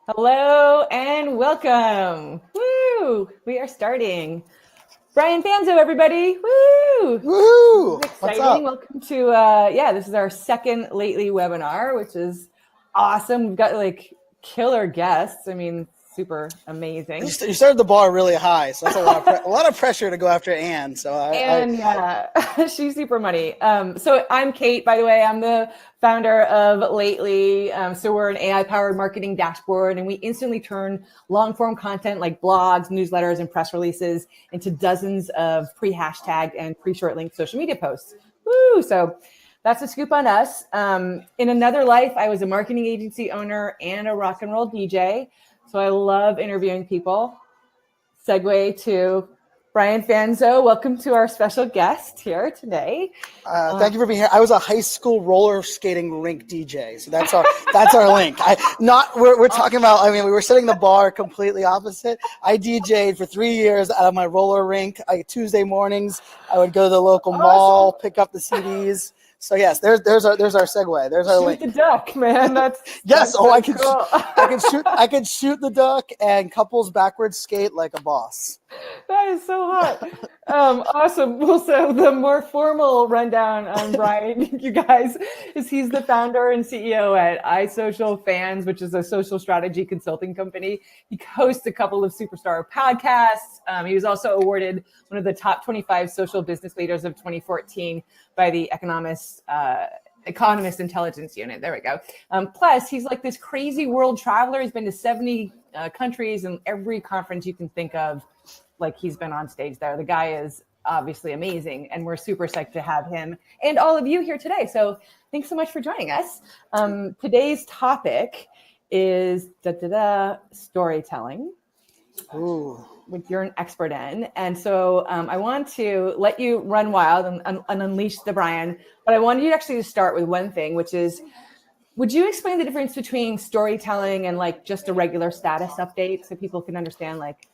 Hello and welcome. Woo! We are starting. Brian Fanzo, everybody. Woo! Woohoo! Exciting. What's up? Welcome to this is our second Lately webinar, which is awesome. We've got like killer guests. I mean, super amazing. You started the bar really high, so that's a lot of pressure to go after Anne. So she's super money. So I'm Kate, by the way. I'm the founder of Lately. So we're an AI-powered marketing dashboard, and we instantly turn long-form content like blogs, newsletters, and press releases into dozens of pre-hashtagged and pre-short linked social media posts. Woo! So that's a scoop on us. In another life, I was a marketing agency owner and a rock and roll DJ. So I love interviewing people. Segue to Brian Fanzo. Welcome to our special guest here today. Thank you for being here. I was a high school roller skating rink DJ, so that's our link. We're talking about. I mean, we were setting the bar completely opposite. I DJ'd for 3 years out of my roller rink. Tuesday mornings, I would go to the local mall, pick up the CDs. So yes, there's our segue. There's our link. Shoot the duck, man. That's yes. That's cool. I can shoot the duck and couples backwards skate like a boss. That is so hot. Awesome. Well, so the more formal rundown on Brian, you guys, is he's the founder and CEO at iSocial Fans, which is a social strategy consulting company. He hosts a couple of superstar podcasts. He was also awarded one of the top 25 social business leaders of 2014 by the Economist Intelligence Unit. There we go. Plus, he's like this crazy world traveler. He's been to 70 countries and every conference you can think of. Like he's been on stage there. The guy is obviously amazing, and we're super psyched to have him and all of you here today. So thanks so much for joining us. Today's topic is storytelling, which you're an expert in. And so I want to let you run wild and unleash the Brian, but I wanted you actually to start with one thing, which is, would you explain the difference between storytelling and like just a regular status update so people can understand like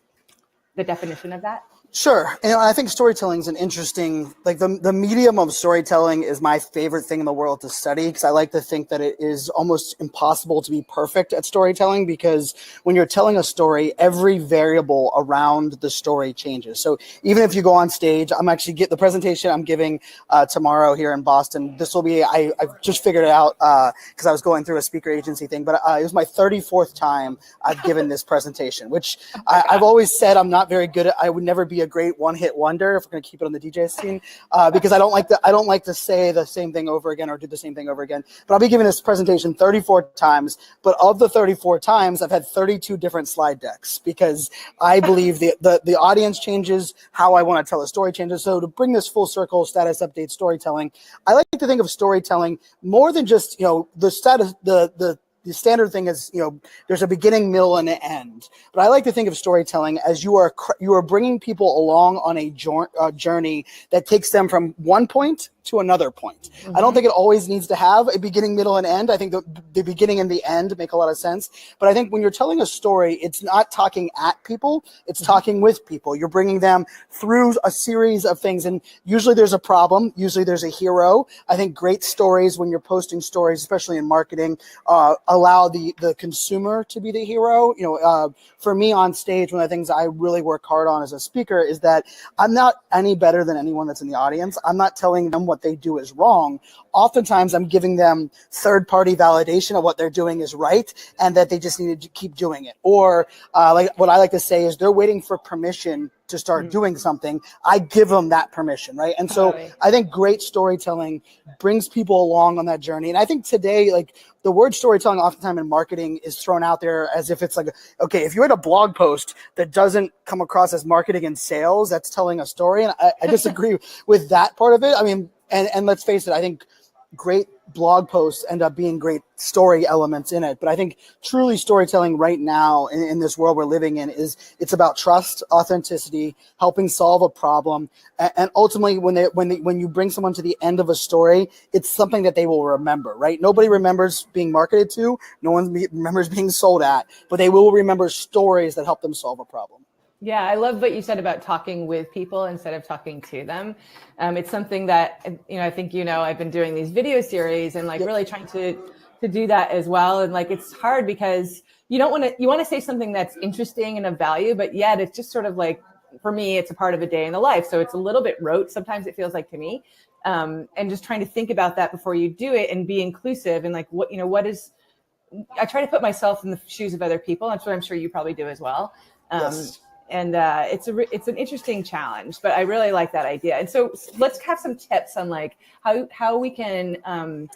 the definition of that? Sure. And I think storytelling is an interesting, like the medium of storytelling is my favorite thing in the world to study, because I like to think that it is almost impossible to be perfect at storytelling, because when you're telling a story, every variable around the story changes. So even if you go on stage, the presentation I'm giving tomorrow here in Boston, this will be, I've just figured it out because I was going through a speaker agency thing, but it was my 34th time I've given this presentation, which I've always said I'm not very good at. I would never be a great one-hit wonder if we're going to keep it on the DJ scene, because I don't like to say the same thing over again or do the same thing over again. But I'll be giving this presentation 34 times. But of the 34 times, I've had 32 different slide decks, because I believe the audience changes, how I want to tell a story changes. So to bring this full circle, status update storytelling, I like to think of storytelling more than just the status the standard thing is, there's a beginning, middle, and an end. But I like to think of storytelling as you are bringing people along on a journey that takes them from one point to another point. Mm-hmm. I don't think it always needs to have a beginning, middle, and end. I think the beginning and the end make a lot of sense. But I think when you're telling a story, it's not talking at people, it's talking with people. You're bringing them through a series of things. And usually there's a problem. Usually there's a hero. I think great stories, when you're posting stories, especially in marketing, allow the consumer to be the hero. For me on stage, one of the things I really work hard on as a speaker is that I'm not any better than anyone that's in the audience. I'm not telling them what they do is wrong. Oftentimes I'm giving them third-party validation of what they're doing is right, and that they just need to keep doing it. Or like what I like to say is, they're waiting for permission to start doing something. I give them that permission, right? And so I think great storytelling brings people along on that journey. And I think today, like, the word storytelling oftentimes in marketing is thrown out there as if it's like, okay, if you had a blog post that doesn't come across as marketing and sales, that's telling a story. And I disagree with that part of it. I mean, and let's face it, I think great blog posts end up being great story elements in it. But I think truly storytelling right now in this world we're living in it's about trust, authenticity, helping solve a problem. And ultimately, when you bring someone to the end of a story, it's something that they will remember, right? Nobody remembers being marketed to. No one remembers being sold at, but they will remember stories that help them solve a problem. Yeah, I love what you said about talking with people instead of talking to them. It's something that, I think, I've been doing these video series and really trying to to do that as well. And like, it's hard because you want to say something that's interesting and of value, but yet it's just sort of like, for me, it's a part of a day in the life. So it's a little bit rote. Sometimes it feels like to me. And just trying to think about that before you do it and be inclusive and like, I try to put myself in the shoes of other people. That's what I'm sure you probably do as well. Yes. And it's an interesting challenge, but I really like that idea. And so let's have some tips on like how we can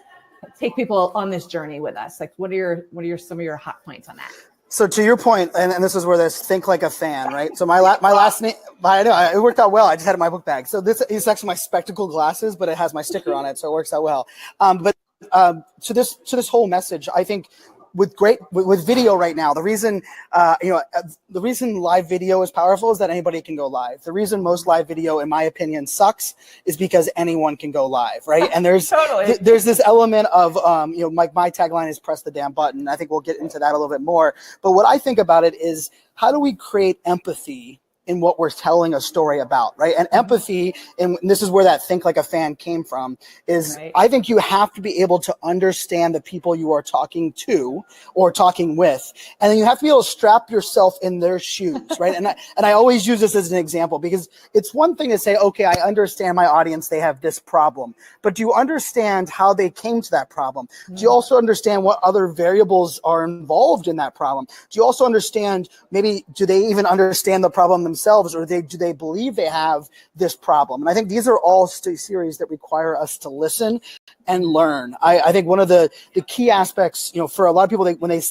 take people on this journey with us. Like, what are some of your hot points on that? So to your point, and this is where there's think like a fan, right? So my last name, I know it worked out well. I just had it in my book bag. So this is actually my spectacle glasses, but it has my sticker on it, so it works out well. But to this whole message, I think with video right now, the reason the reason live video is powerful is that anybody can go live. The reason most live video, in my opinion, sucks is because anyone can go live, right? And there's Totally. There's this element of my tagline is press the damn button. I think we'll get into that a little bit more. But what I think about it is, how do we create empathy in what we're telling a story about, right? And empathy, and this is where that think like a fan came from, is right. I think you have to be able to understand the people you are talking to or talking with, and then you have to be able to strap yourself in their shoes, right? And I always use this as an example, because it's one thing to say, okay, I understand my audience, they have this problem, but do you understand how they came to that problem? Do you also understand what other variables are involved in that problem? Do you also understand, maybe, do they even understand the problem themselves, or do they believe they have this problem? And I think these are all series that require us to listen and learn. I think one of the key aspects, for a lot of people, when they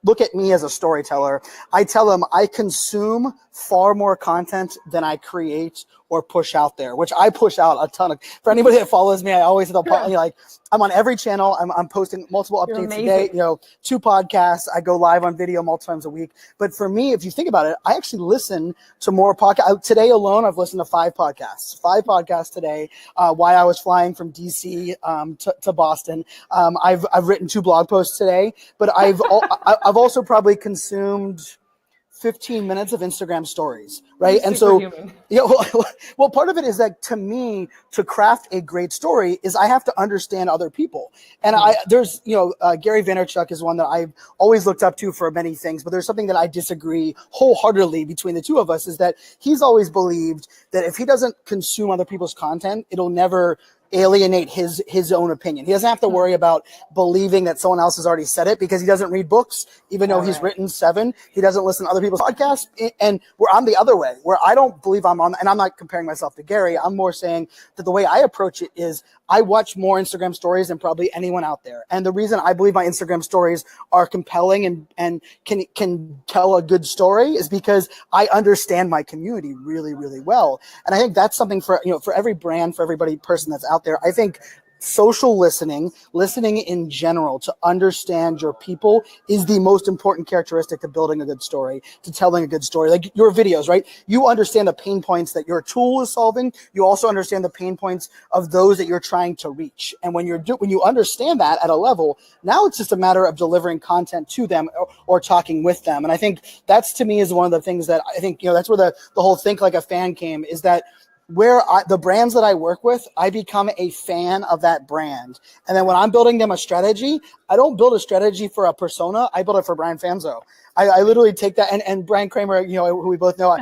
look at me as a storyteller, I tell them I consume far more content than I create or push out there, which I push out a ton of. For anybody that follows me, I always tell like, I'm on every channel. I'm posting multiple updates a day, 2 podcasts. I go live on video multiple times a week. But for me, if you think about it, I actually listen to more podcasts. Today alone, I've listened to 5 podcasts today, while I was flying from DC to Boston. I've written 2 blog posts today, but I've also probably consumed 15 minutes of Instagram stories, right? And so, well, part of it is that, to me, to craft a great story is I have to understand other people. And there's Gary Vaynerchuk is one that I've always looked up to for many things, but there's something that I disagree wholeheartedly between the two of us, is that he's always believed that if he doesn't consume other people's content, it'll never alienate his own opinion. He doesn't have to worry about believing that someone else has already said it, because he doesn't read books, even though he's written 7. He doesn't listen to other people's podcasts. And where I'm the other way, where I don't believe I'm on, and I'm not comparing myself to Gary, I'm more saying that the way I approach it is I watch more Instagram stories than probably anyone out there. And the reason I believe my Instagram stories are compelling and can tell a good story is because I understand my community really, really well. And I think that's something for every brand, for everybody person that's out there. I think social listening in general, to understand your people, is the most important characteristic to building a good story, to telling a good story. Like your videos, right? You understand the pain points that your tool is solving. You also understand the pain points of those that you're trying to reach. And when you understand that at a level, now it's just a matter of delivering content to them or talking with them. And I think that's, to me, is one of the things that I think, that's where the whole think like a fan came, is that the brands that I work with, I become a fan of that brand. And then when I'm building them a strategy, I don't build a strategy for a persona. I build it for Brian Fanzo. I literally take that, and Brian Kramer, who we both know,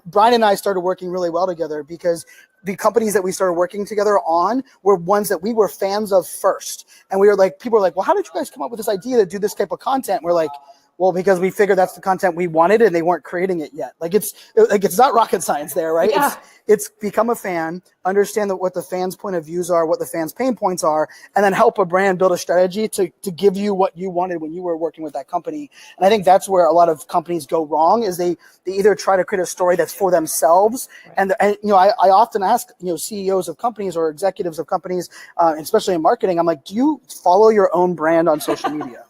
Brian and I started working really well together because the companies that we started working together on were ones that we were fans of first. And we were like, people were like, well, how did you guys come up with this idea to do this type of content? We're like, well, because we figured that's the content we wanted and they weren't creating it yet. It's not rocket science there, right? Yeah. It's become a fan, understand what the fans' point of views are, what the fans' pain points are, and then help a brand build a strategy to give you what you wanted when you were working with that company. And I think that's where a lot of companies go wrong, is they either try to create a story that's for themselves. Right. And I often ask, CEOs of companies or executives of companies, especially in marketing, I'm like, do you follow your own brand on social media?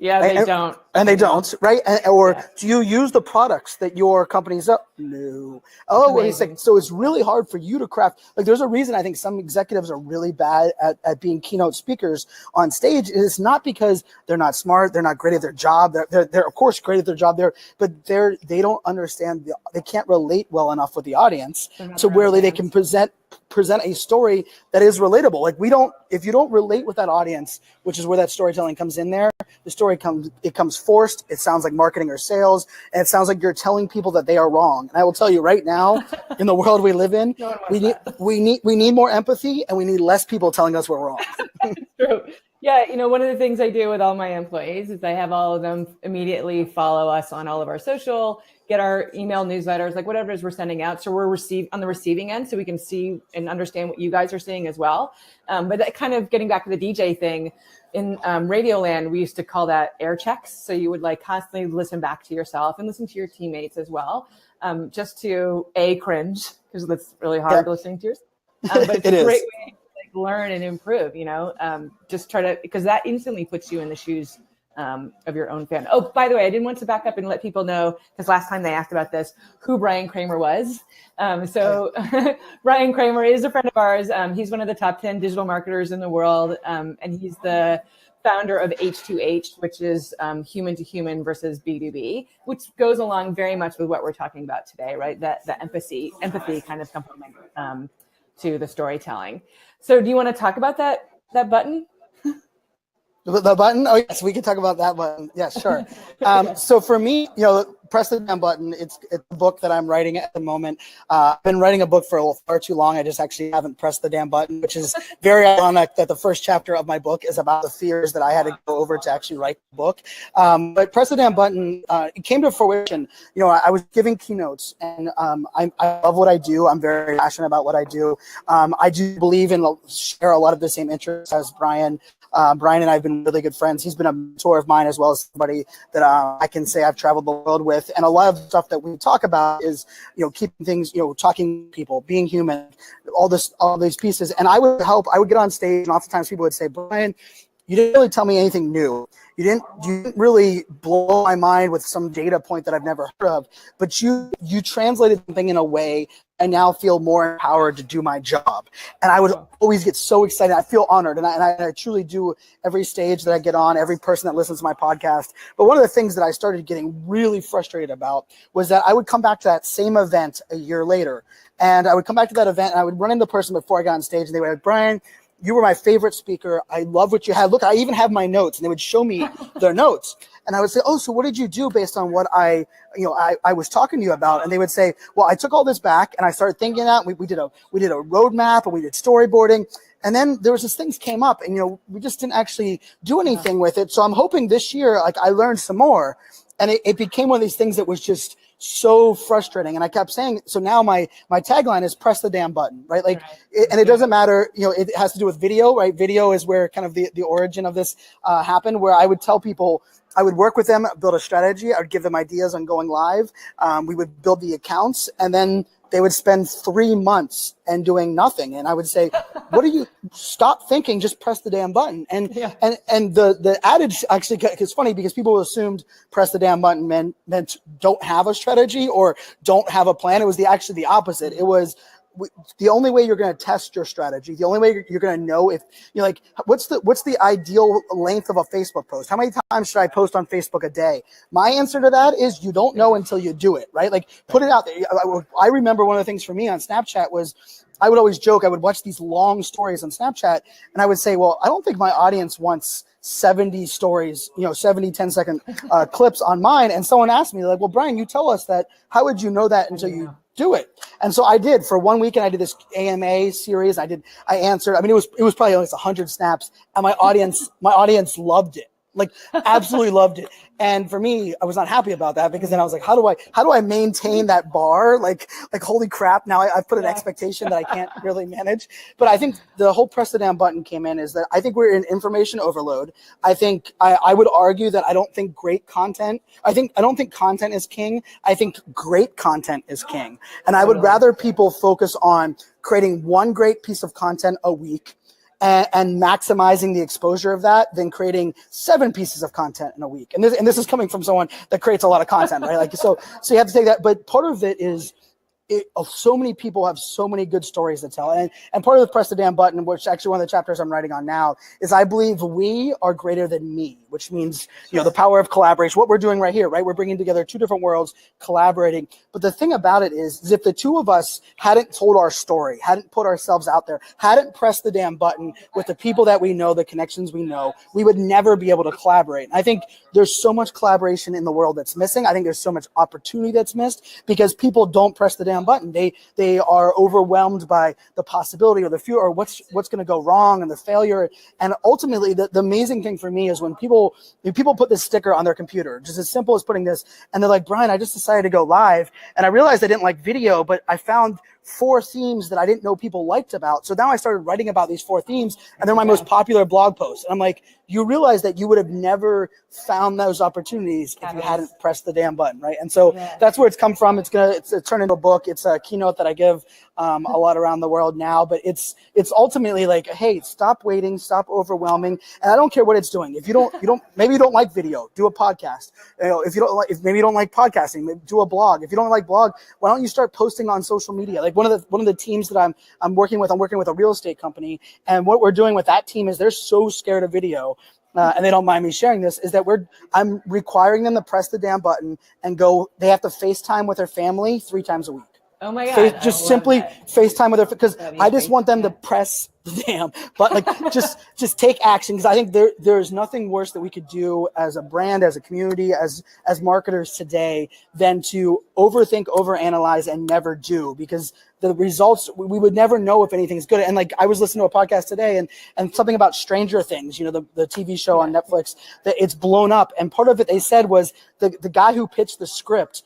Yeah, right? they don't. And they don't, right? Or Yeah. do you use the products that your company's up? No. Oh, well, Amazing. so it's really hard for you to craft. Like, there's a reason I think some executives are really bad at being keynote speakers on stage. It's not because they're not smart, they're not great at their job. They're of course great at their job there, but they don't understand. They can't relate well enough with the audience to where they can present a story that is relatable. Like, if you don't relate with that audience, which is where that storytelling comes in there, the story comes forced. It sounds like marketing or sales, and it sounds like you're telling people that they are wrong. And I will tell you right now, in the world we live in, No one wants that. we need more empathy, and we need less people telling us we're wrong. True. Yeah, one of the things I do with all my employees is I have all of them immediately follow us on all of our social, get our email newsletters, like whatever it is we're sending out. So we're on the receiving end, so we can see and understand what you guys are seeing as well. But that kind of getting back to the DJ thing, in Radio Land, we used to call that air checks. So you would like constantly listen back to yourself and listen to your teammates as well, just to cringe, because that's really hard listening to yourself. But it's a great way to learn and improve, just try to, because that instantly puts you in the shoes of your own fan. Oh, by the way, I didn't want to back up and let people know, because last time they asked about this, who Brian Kramer was. Brian Kramer is a friend of ours. He's one of the top 10 digital marketers in the world. And he's the founder of H2H, which is human to human versus B2B, which goes along very much with what we're talking about today, right? That the empathy kind of component to the storytelling. So do you want to talk about that button? The button? Oh, yes, we can talk about that button. Yes, sure. So for me, press the damn button. It's a book that I'm writing at the moment. I've been writing a book for far too long. I just actually haven't pressed the damn button, which is very ironic that the first chapter of my book is about the fears that I had to go over to actually write the book. But press the damn button, it came to fruition. I was giving keynotes, and I love what I do. I'm very passionate about what I do. I do believe and share a lot of the same interests as Brian. Brian and I have been really good friends. He's been a mentor of mine, as well as somebody that I can say I've traveled the world with. And a lot of stuff that we talk about is, keeping things, talking to people, being human, all these pieces. And I would get on stage, and oftentimes people would say, Brian, you didn't really tell me anything new. You didn't really blow my mind with some data point that I've never heard of, but you translated something in a way I now feel more empowered to do my job. And I would always get so excited. I feel honored, and I truly do every stage that I get on, every person that listens to my podcast. But one of the things that I started getting really frustrated about was that I would come back to that same event a year later, and I would come back to that event, and I would run into the person before I got on stage, and they would like, Brian, you were my favorite speaker. I love what you had. Look, I even have my notes, and they would show me their notes. And I would say, oh, so what did you do based on what I was talking to you about? And they would say, well, I took all this back and I started thinking that we did a roadmap, and we did storyboarding. And then there was this things came up, and, we just didn't actually do anything with it. So I'm hoping this year, I learned some more. And it became one of these things that was just so frustrating. And I kept saying, so now my tagline is press the damn button, right? And it doesn't matter, it has to do with video, right? Video is where kind of the origin of this happened, where I would tell people, I would work with them, build a strategy. I would give them ideas on going live. We would build the accounts, and then they would spend 3 months and doing nothing. And I would say, what do you stop thinking? Just press the damn button. And the adage actually is funny, because people assumed press the damn button meant don't have a strategy or don't have a plan. It was actually the opposite. It was the only way you're going to test your strategy, the only way you're going to know if you're like, what's the ideal length of a Facebook post? How many times should I post on Facebook a day? My answer to that is you don't know until you do it, right? Like, put it out there. I remember one of the things for me on Snapchat was I would always joke, I would watch these long stories on Snapchat, and I would say, well, I don't think my audience wants 70 stories, 70 10-second clips on mine. And someone asked me, like, well, Brian, you tell us that. How would you know that until you do it? And so I did. For 1 weekend, I did this AMA series. I answered. I mean, it was probably almost 100 snaps, and my audience loved it. Like, absolutely loved it. And for me, I was not happy about that, because then I was like, how do I maintain that bar? Like holy crap, now I've put an expectation that I can't really manage. But I think the whole press the damn button came in is that I think we're in information overload. I think I would argue that I don't think content is king. I think great content is king. And I would rather people focus on creating one great piece of content a week and maximizing the exposure of that than creating 7 pieces of content in a week. And this is coming from someone that creates a lot of content, right? Like, so you have to take that. But part of it is, so many people have so many good stories to tell. And part of the Press the Damn Button, which actually one of the chapters I'm writing on now, is I believe we are greater than me, which means, the power of collaboration, what we're doing right here, right? We're bringing together 2 different worlds, collaborating. But the thing about it is if the 2 of us hadn't told our story, hadn't put ourselves out there, hadn't pressed the damn button with the people that we know, the connections we know, we would never be able to collaborate. And I think there's so much collaboration in the world that's missing. I think there's so much opportunity that's missed because people don't press the damn button. They are overwhelmed by the possibility or the fear or what's going to go wrong and the failure. And ultimately, the amazing thing for me is when people put this sticker on their computer, just as simple as putting this, and they're like, Brian, I just decided to go live, and I realized I didn't like video, but I found 4 themes that I didn't know people liked about. So now I started writing about these 4 themes, and they're my most popular blog posts. And I'm like, you realize that you would have never found those opportunities if you hadn't pressed the damn button, right? And so that's where it's come from. It's turned into a book. It's a keynote that I give a lot around the world now. But it's ultimately like, hey, stop waiting, stop overwhelming, and I don't care what it's doing. If you don't maybe you don't like video, do a podcast. If maybe you don't like podcasting, maybe do a blog. If you don't like blog, why don't you start posting on social media? Like one of the teams that I'm working with a real estate company, and what we're doing with that team is they're so scared of video. And they don't mind me sharing this, is that I'm requiring them to press the damn button and go. They have to FaceTime with their family 3 times a week. Oh my God. Just simply FaceTime with their, because I just want them to press the damn button, like just take action. Because I think there's nothing worse that we could do as a brand, as a community, as marketers today than to overthink, overanalyze, and never do, because the results, we would never know if anything's good. And like I was listening to a podcast today and something about Stranger Things, the TV show on Netflix, that it's blown up. And part of it they said was the guy who pitched the script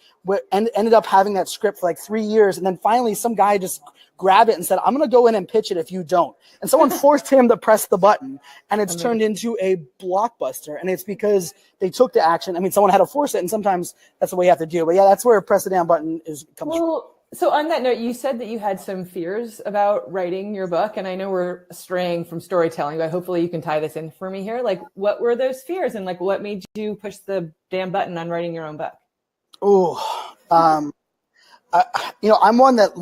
ended up having that script for like 3 years. And then finally some guy just grabbed it and said, I'm going to go in and pitch it if you don't. And someone forced him to press the button, and it's turned into a blockbuster. And it's because they took the action. I mean, someone had to force it, and sometimes that's the way you have to do. But yeah, that's where press the damn button comes from. So on that note, you said that you had some fears about writing your book, and I know we're straying from storytelling, but hopefully you can tie this in for me here. Like, what were those fears, and like, what made you push the damn button on writing your own book? I'm one that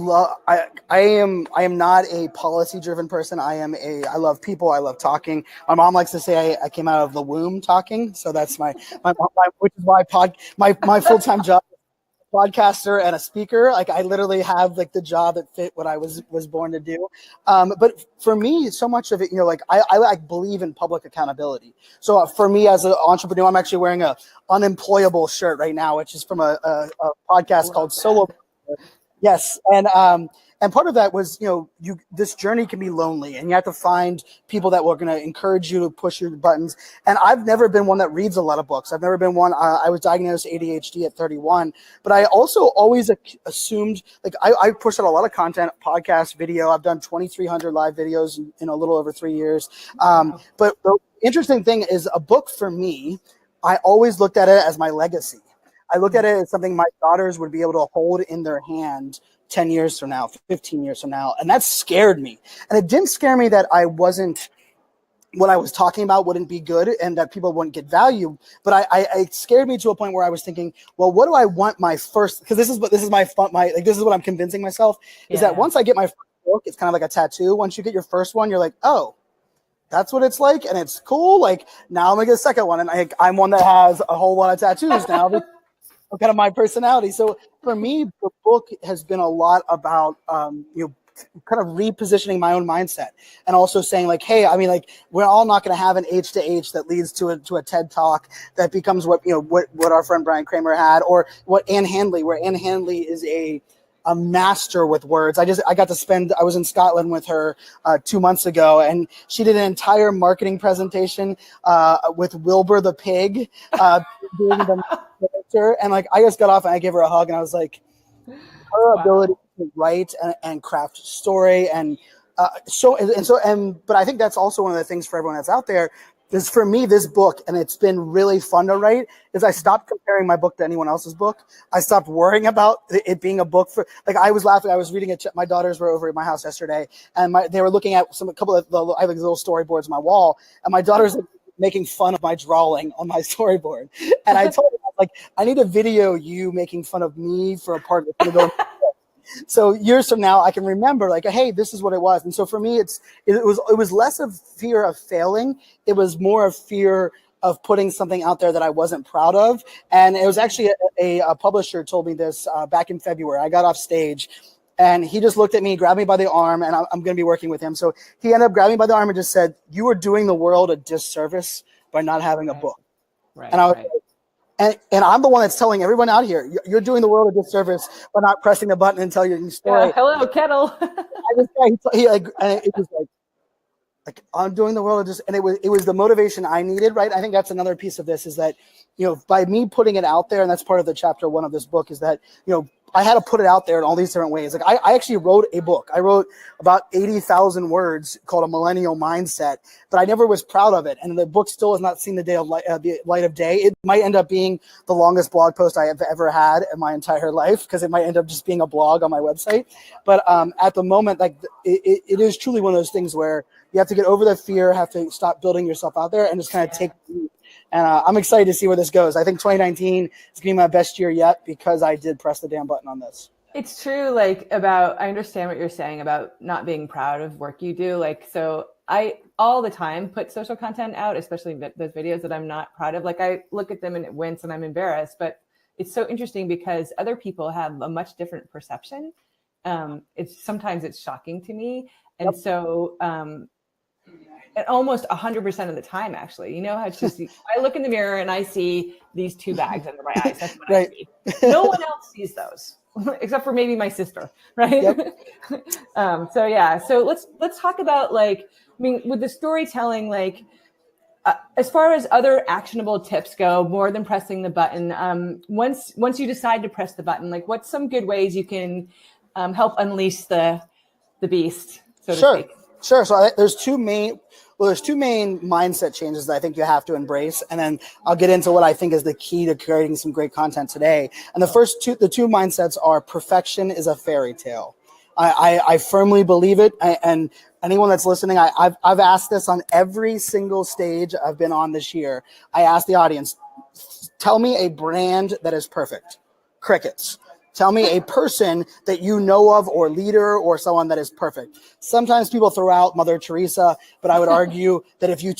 I am not a policy driven person. I love people. I love talking. My mom likes to say I came out of the womb talking. So that's my which is why my full-time job is a podcaster and a speaker. Like I literally have like the job that fit what I was born to do. But for me, so much of it, I believe in public accountability. So for me as an entrepreneur, I'm actually wearing a unemployable shirt right now, which is from a podcast called Solo. Yes. And part of that was, this journey can be lonely, and you have to find people that were going to encourage you to push your buttons. And I've never been one that reads a lot of books. I've never been one. I was diagnosed ADHD at 31, but I also always assumed, like I pushed out a lot of content, podcast, video. I've done 2,300 live videos in a little over 3 years. But the interesting thing is a book for me, I always looked at it as my legacy. I look at it as something my daughters would be able to hold in their hand 10 years from now, 15 years from now. And that scared me. And it didn't scare me that what I was talking about wouldn't be good and that people wouldn't get value. But it scared me to a point where I was thinking, well, what do I want my first, because this is what I'm convincing myself is that once I get my first book, it's kind of like a tattoo. Once you get your first one, you're like, oh, that's what it's like. And it's cool. Like now I'm gonna get a second one. And I'm one that has a whole lot of tattoos now. Kind of my personality. So for me, the book has been a lot about, kind of repositioning my own mindset and also saying like, hey, I mean, like we're all not going to have an H to H that leads to a TED talk that becomes what our friend Brian Kramer had, or what Anne Handley, where Anne Handley is a master with words. I was in Scotland with her 2 months ago, and she did an entire marketing presentation with Wilbur the pig doing the character, and like I just got off and I gave her a hug, and I was like, her ability to write and craft story, but I think that's also one of the things for everyone that's out there. is for me, this book, and it's been really fun to write, is I stopped comparing my book to anyone else's book. I stopped worrying about it being a book for, like, I was laughing. I was reading it. My daughters were over at my house yesterday, and they were looking at a couple of I have like little storyboards on my wall, and my daughters are making fun of my drawing on my storyboard. And I told them, I was like, I need to video you making fun of me for a part that's going to go. So years from now, I can remember, like, hey, this is what it was. And so for me, it was less of fear of failing. It was more of fear of putting something out there that I wasn't proud of. And it was actually a publisher told me this back in February. I got off stage, and he just looked at me, grabbed me by the arm, and I'm going to be working with him. So he ended up grabbing me by the arm and just said, "You are doing the world a disservice by not having a book." Right. And I was like, and I'm the one that's telling everyone out here, you're doing the world a disservice by not pressing the button and tell your story. Yeah, hello, kettle. It was like I'm doing the world a disservice, and it was the motivation I needed, right? I think that's another piece of this, is that, by me putting it out there, and that's part of the chapter 1 of this book, is that, I had to put it out there in all these different ways. Like I actually wrote a book. I wrote about 80,000 words called A Millennial Mindset, but I never was proud of it. And the book still has not seen the light of day. It might end up being the longest blog post I have ever had in my entire life, because it might end up just being a blog on my website. But at the moment, like it is truly one of those things where you have to get over the fear, have to stop building yourself out there, and just kind of take. And I'm excited to see where this goes. I think 2019 is going to be my best year yet, because I did press the damn button on this. It's true. I understand what you're saying about not being proud of work you do. So I all the time put social content out, especially those videos that I'm not proud of. I look at them and wince and I'm embarrassed, but it's so interesting because other people have a much different perception. Sometimes it's shocking to me. And yep. So, almost 100% of the time, actually, how it's just, I look in the mirror and I see these 2 bags under my eyes. That's what right. I see. No one else sees those except for maybe my sister. Right. Yep. So let's talk about with the storytelling, as far as other actionable tips go, more than pressing the button. Once you decide to press the button, what's some good ways you can help unleash the beast, so to speak? Sure. So there's two main mindset changes that I think you have to embrace. And then I'll get into what I think is the key to creating some great content today. And the two mindsets are: perfection is a fairy tale. I firmly believe it. And anyone that's listening, I've asked this on every single stage I've been on this year. I asked the audience, tell me a brand that is perfect. Crickets. Tell me a person that you know of, or leader, or someone that is perfect. Sometimes people throw out Mother Teresa, but I would argue that if you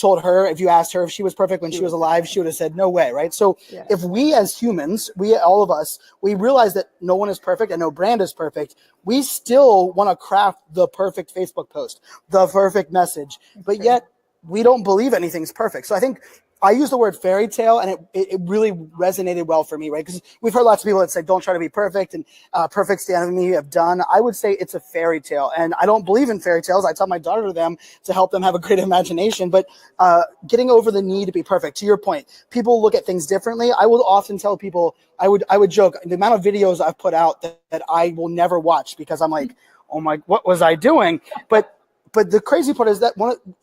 asked her if she was perfect when she was alive, she would have said no way, right? So if we as humans, all of us, we realize that no one is perfect and no brand is perfect, we still want to craft the perfect Facebook post, the perfect message, but yet we don't believe anything's perfect. So I think I use the word fairy tale, and it really resonated well for me, right? Because we've heard lots of people that say, don't try to be perfect, and perfect's the enemy of done. I would say it's a fairy tale, and I don't believe in fairy tales. I tell my daughter them to help them have a great imagination, but getting over the need to be perfect. To your point, people look at things differently. I will often tell people, I would joke, the amount of videos I've put out that I will never watch, because I'm like, oh my, what was I doing? But the crazy part is that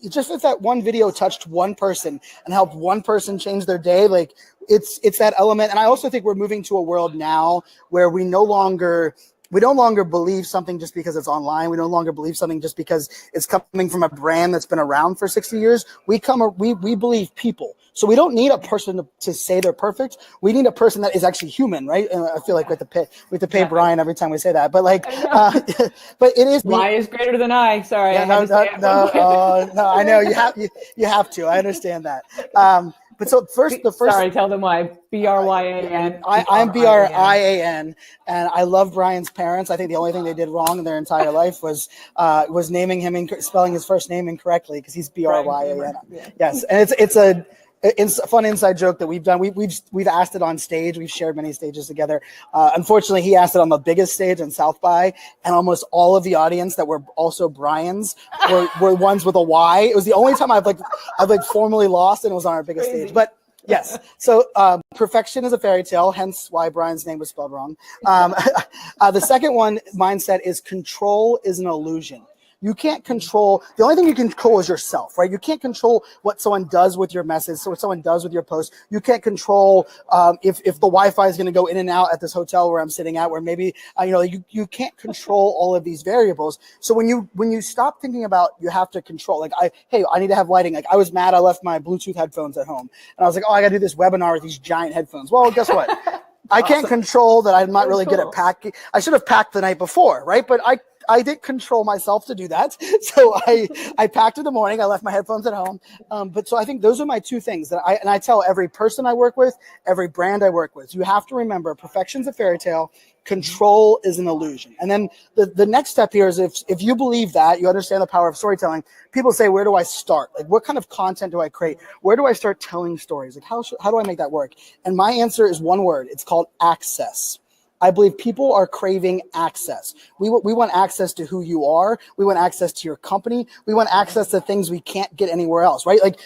if that one video touched one person and helped one person change their day, it's that element. And I also think we're moving to a world now where we no longer believe something just because it's online. We no longer believe something just because it's coming from a brand that's been around for 60 years. We believe people. So we don't need a person to say they're perfect. We need a person that is actually human, right? And I feel like we have to pay Brian every time we say that. But but it is. Y is greater than I. Sorry. Yeah, no, I know you have to. I understand that. But so the first. Sorry, tell them why. BRYAN. I'm BRIAN, and I love Brian's parents. I think the only thing they did wrong in their entire life was naming him spelling his first name incorrectly, because he's BRYAN. Yes, and it's a fun inside joke that we've done. We've asked it on stage. We've shared many stages together. Unfortunately, he asked it on the biggest stage in South by, and almost all of the audience that were also Brian's were ones with a Y. It was the only time I've formally lost, and it was on our biggest stage. But yes, so perfection is a fairy tale, hence why Brian's name was spelled wrong. The second mindset is control is an illusion. You can't control, the only thing you can control is yourself, right? You can't control what someone does with your message, so what someone does with your post. You can't control if the Wi-Fi is going to go in and out at this hotel where I'm sitting at, where maybe, you can't control all of these variables. So when you stop thinking about you have to control, like I need to have lighting. Like I was mad I left my Bluetooth headphones at home. And I was like, oh, I got to do this webinar with these giant headphones. Well, guess what? I can't control that. I'm not really good at packing. I should have packed the night before, right? But I did control myself to do that. So I packed in the morning. I left my headphones at home. But so I think those are my two things that I tell every person I work with, every brand I work with. You have to remember, perfection's a fairy tale. Control is an illusion. And then the next step here is if you believe that, you understand the power of storytelling, people say, where do I start? Like, what kind of content do I create? Where do I start telling stories? Like, how do I make that work? And my answer is one word. It's called access. I believe people are craving access. We want access to who you are. We want access to your company. We want access to things we can't get anywhere else, right? Like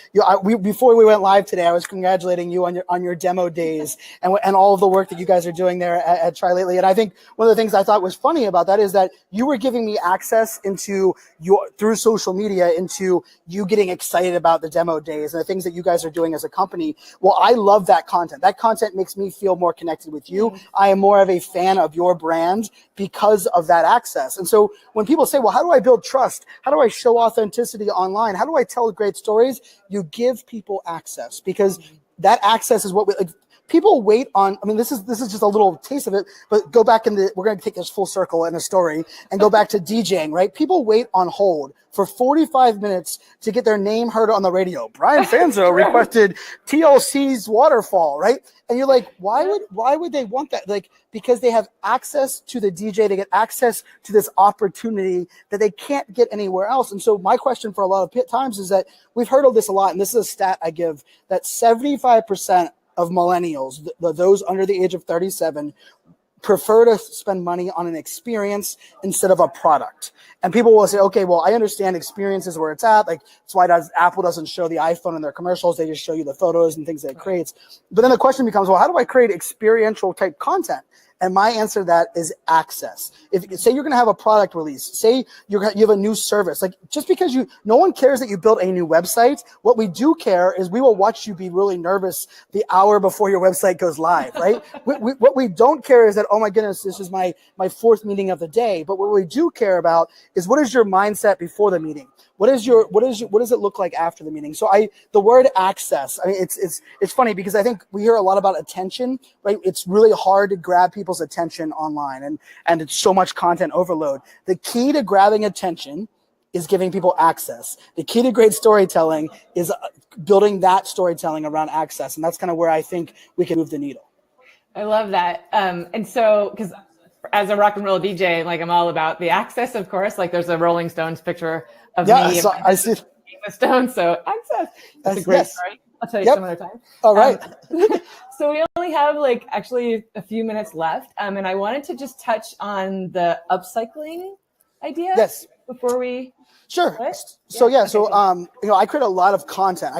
before we went live today, I was congratulating you on your demo days and all of the work that you guys are doing there at Try Lately. And I think one of the things I thought was funny about that is that you were giving me access through social media into you getting excited about the demo days and the things that you guys are doing as a company. Well, I love that content. That content makes me feel more connected with you. I am more of a fan of your brand because of that access. And so when people say, well, how do I build trust? How do I show authenticity online? How do I tell great stories? You give people access, because that access is what people wait on. I mean, this is just a little taste of it, but go back we're going to take this full circle in a story and go back to DJing, right? People wait on hold for 45 minutes to get their name heard on the radio. Brian Fanzo requested TLC's Waterfall, right? And you're like, why would they want that? Like, because they have access to the DJ, they get access to this opportunity that they can't get anywhere else. And so my question for a lot of times is that we've heard of this a lot, and this is a stat I give, that 75% of millennials, those under the age of 37, prefer to spend money on an experience instead of a product. And people will say, okay, well, I understand experience is where it's at. Like, that's why Apple doesn't show the iPhone in their commercials. They just show you the photos and things that it creates. But then the question becomes, well, how do I create experiential type content? And my answer to that is access. If say you're going to have a product release, say you have a new service, like just because no one cares that you built a new website. What we do care is we will watch you be really nervous the hour before your website goes live, right? What we don't care is that, oh my goodness, this is my fourth meeting of the day. But what we do care about is, what is your mindset before the meeting? What does it look like after the meeting? So the word access, I mean, it's funny because I think we hear a lot about attention, right? It's really hard to grab people's attention online, and it's so much content overload. The key to grabbing attention is giving people access. The key to great storytelling is building that storytelling around access. And that's kind of where I think we can move the needle. I love that. And so, because as a rock and roll DJ, like, I'm all about the access, of course. Like, there's a Rolling Stones picture of me. So I see the Stones. So access. That's a great story. I'll tell you some other time. All right. So we only have actually a few minutes left. And I wanted to just touch on the upcycling idea. Yes. Before we. Sure. What? So I create a lot of content.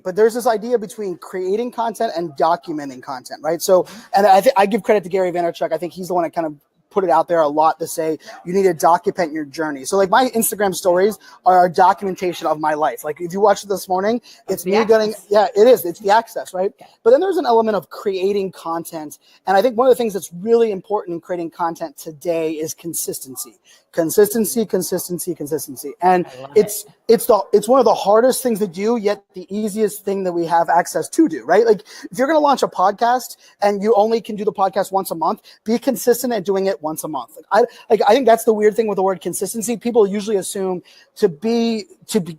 But there's this idea between creating content and documenting content, right? So, and I give credit to Gary Vaynerchuk. I think he's the one that kind of put it out there a lot to say you need to document your journey. So like my Instagram stories are a documentation of my life. Like if you watched it this morning, it's me getting, it is. It's the access, right? But then there's an element of creating content. And I think one of the things that's really important in creating content today is consistency. Consistency. And it's one of the hardest things to do, yet the easiest thing that we have access to do, right? Like if you're going to launch a podcast and you only can do the podcast once a month, be consistent at doing it once a month. I think that's the weird thing with the word consistency. People usually assume to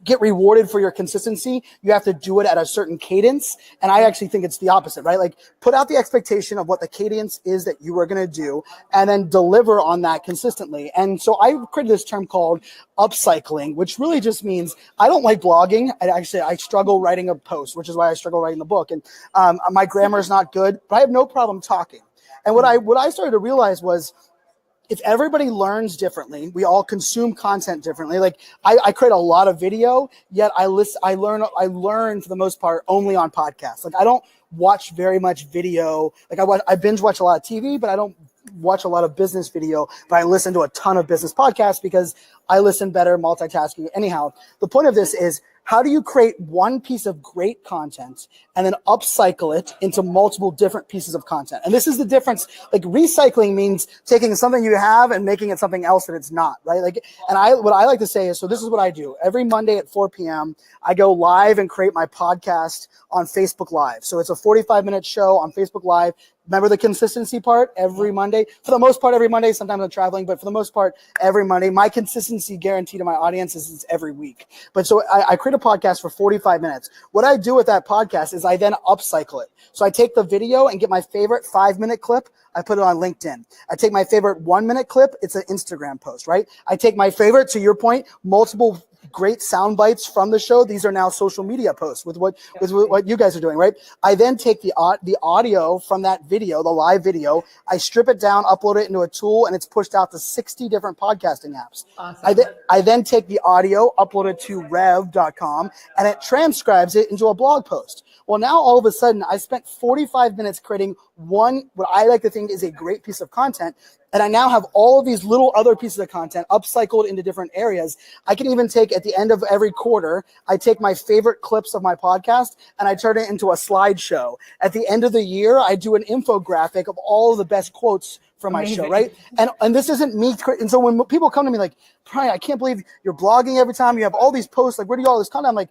get rewarded for your consistency, you have to do it at a certain cadence. And I actually think it's the opposite, right? Like put out the expectation of what the cadence is that you are going to do and then deliver on that consistently. And so I created this term called upcycling, which really just means I don't like blogging. I struggle writing a post, which is why I struggle writing the book. And my grammar is not good, but I have no problem talking. And what I started to realize was, if everybody learns differently, we all consume content differently. Like I create a lot of video, yet I learn for the most part only on podcasts. Like I don't watch very much video. Like I binge watch a lot of TV, but I don't watch a lot of business video, but I listen to a ton of business podcasts because I listen better multitasking. Anyhow, the point of this is, how do you create one piece of great content and then upcycle it into multiple different pieces of content? And this is the difference. Like, recycling means taking something you have and making it something else that it's not, right? Like, and what I like to say is, so this is what I do. Every Monday at 4 p.m., I go live and create my podcast on Facebook Live. So it's a 45-minute show on Facebook Live. Remember the consistency part? Every Monday, for the most part, every Monday. Sometimes I'm traveling, but for the most part, every Monday. My consistency guarantee to my audience is every week. But so I create a podcast for 45 minutes. What I do with that podcast is I then upcycle it. So I take the video and get my favorite 5-minute clip. I put it on LinkedIn. I take my favorite 1-minute clip. It's an Instagram post, right? I take my favorite, to your point, multiple great sound bites from the show. These are now social media posts with what you guys are doing, right? I then take the audio from that video, the live video. I strip it down, upload it into a tool, and it's pushed out to 60 different podcasting apps. Awesome. I then take the audio, upload it to rev.com, and it transcribes it into a blog post. Well, now all of a sudden, I spent 45 minutes creating what I like to think is a great piece of content. And I now have all of these little other pieces of content upcycled into different areas. I can even take, at the end of every quarter, I take my favorite clips of my podcast and I turn it into a slideshow. At the end of the year, I do an infographic of all of the best quotes from my show, right? And this isn't me. And so when people come to me like, Brian, I can't believe you're blogging every time. You have all these posts. Like, where do you get all this content? I'm like,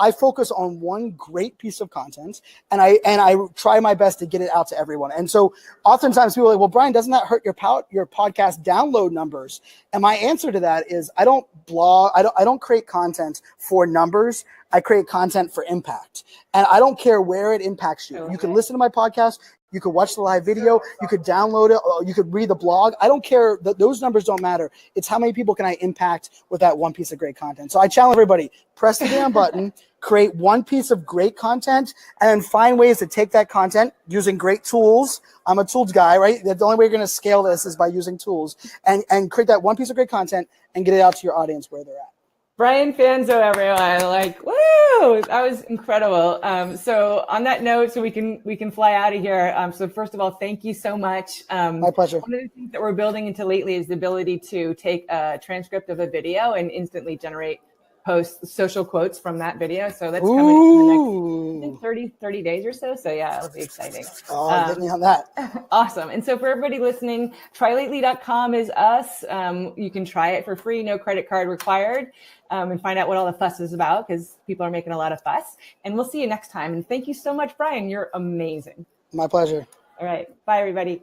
I focus on one great piece of content and I try my best to get it out to everyone. And so oftentimes people are like, well, Brian, doesn't that hurt your podcast download numbers? And my answer to that is, I don't blog. I don't create content for numbers. I create content for impact. And I don't care where it impacts you. You can listen to my podcast. You could watch the live video. You could download it. You could read the blog. I don't care. Those numbers don't matter. It's how many people can I impact with that one piece of great content. So I challenge everybody, press the damn button, create one piece of great content, and then find ways to take that content using great tools. I'm a tools guy, right? The only way you're going to scale this is by using tools, and create that one piece of great content and get it out to your audience where they're at. Brian Fanzo, everyone! Like, woo! That was incredible. So on that note, so we can fly out of here. So first of all, thank you so much. My pleasure. One of the things that we're building into lately is the ability to take a transcript of a video and instantly generate social quotes from that video. So that's coming in the next, I think, 30 days or so. So yeah, it'll be exciting. Oh, get me on that. Awesome. And so for everybody listening, trylately.com is us. You can try it for free, no credit card required, and find out what all the fuss is about, because people are making a lot of fuss. And we'll see you next time. And thank you so much, Brian. You're amazing. My pleasure. All right. Bye, everybody.